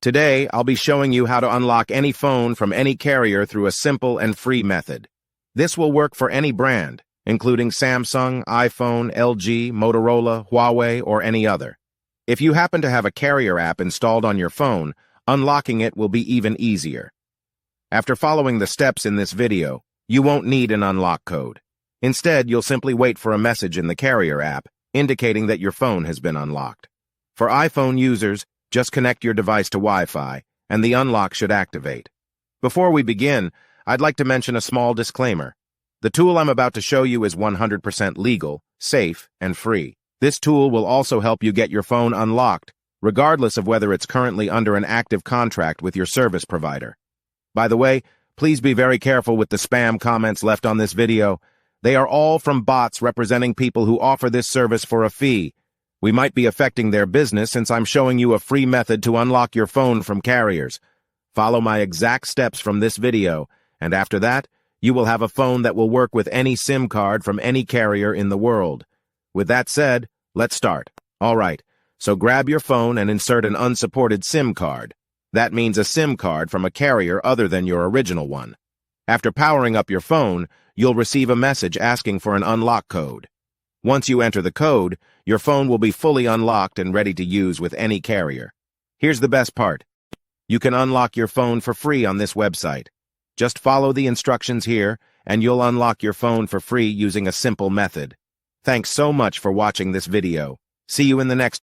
Today, I'll be showing you how to unlock any phone from any carrier through a simple and free method. This will work for any brand, including Samsung, iPhone, LG, Motorola, Huawei, or any other. If you happen to have a carrier app installed on your phone, unlocking it will be even easier. After following the steps in this video, you won't need an unlock code. Instead, you'll simply wait for a message in the carrier app indicating that your phone has been unlocked. For iPhone users, just connect your device to Wi-Fi, and the unlock should activate. Before we begin, I'd like to mention a small disclaimer. The tool I'm about to show you is 100% legal, safe, and free. This tool will also help you get your phone unlocked, regardless of whether it's currently under an active contract with your service provider. By the way, please be very careful with the spam comments left on this video. They are all from bots representing people who offer this service for a fee. We might be affecting their business since I'm showing you a free method to unlock your phone from carriers. Follow my exact steps from this video, and after that, you will have a phone that will work with any SIM card from any carrier in the world. With that said, let's start. All right, so grab your phone and insert an unsupported SIM card. That means a SIM card from a carrier other than your original one. After powering up your phone, you'll receive a message asking for an unlock code. Once you enter the code, your phone will be fully unlocked and ready to use with any carrier. Here's the best part. You can unlock your phone for free on this website. Just follow the instructions here, and you'll unlock your phone for free using a simple method. Thanks so much for watching this video. See you in the next